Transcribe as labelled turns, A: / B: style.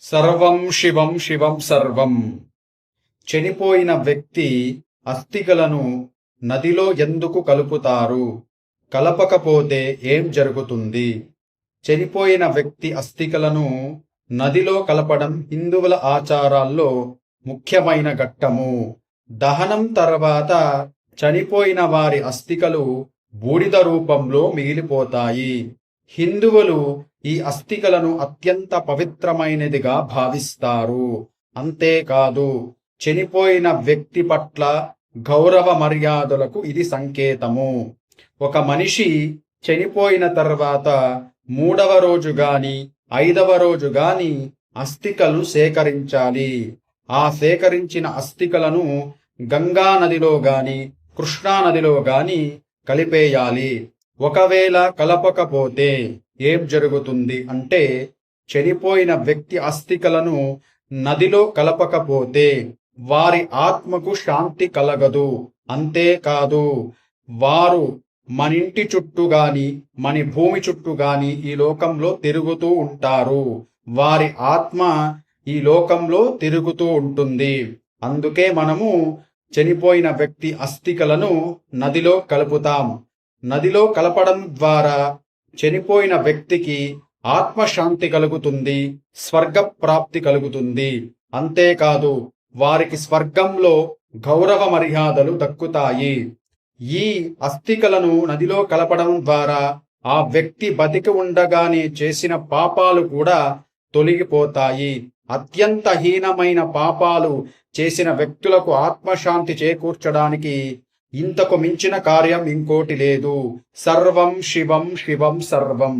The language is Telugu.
A: సర్వం శివం శివం సర్వం. చనిపోయిన వ్యక్తి అస్థికలను నదిలో ఎందుకు కలుపుతారు? కలపకపోతే ఏం జరుగుతుంది? చనిపోయిన వ్యక్తి అస్థికలను నదిలో కలపడం హిందువుల ఆచారాల్లో ముఖ్యమైన ఘట్టము. దహనం తర్వాత చనిపోయిన వారి అస్థికలు బూడిద రూపంలో మిగిలిపోతాయి. హిందువులు ఈ అస్థికలను అత్యంత పవిత్రమైనదిగా భావిస్తారు. అంతేకాదు, చనిపోయిన వ్యక్తి పట్ల గౌరవ మర్యాదలకు ఇది సంకేతము. ఒక మనిషి చనిపోయిన తర్వాత 3వ రోజు గాని 5వ రోజు గాని అస్థికలు సేకరించాలి. ఆ సేకరించిన అస్థికలను గంగా నదిలో గాని కృష్ణా నదిలో గాని కలిపేయాలి. ఒకవేళ కలపకపోతే ఏం జరుగుతుంది అంటే, చనిపోయిన వ్యక్తి అస్థికలను నదిలో కలపకపోతే వారి ఆత్మకు శాంతి కలగదు. అంతేకాదు, వారు మనింటి చుట్టూ గాని మన భూమి చుట్టూ గాని ఈ లోకంలో తిరుగుతూ ఉంటారు. వారి ఆత్మ ఈ లోకంలో తిరుగుతూ ఉంటుంది. అందుకే మనము చనిపోయిన వ్యక్తి అస్థికలను నదిలో కలుపుతాం. నదిలో కలపడం ద్వారా చనిపోయిన వ్యక్తికి ఆత్మశాంతి కలుగుతుంది, స్వర్గ ప్రాప్తి కలుగుతుంది. అంతేకాదు, వారికి స్వర్గంలో గౌరవ మర్యాదలు దక్కుతాయి. ఈ అస్థికలను నదిలో కలపడం ద్వారా ఆ వ్యక్తి బతికి ఉండగానే చేసిన పాపాలు కూడా తొలగిపోతాయి. అత్యంత హీనమైన పాపాలు చేసిన వ్యక్తులకు ఆత్మశాంతి చేకూర్చడానికి ఇంతకు మించిన కార్యం ఇంకోటి లేదు. సర్వం శివం శివం సర్వం.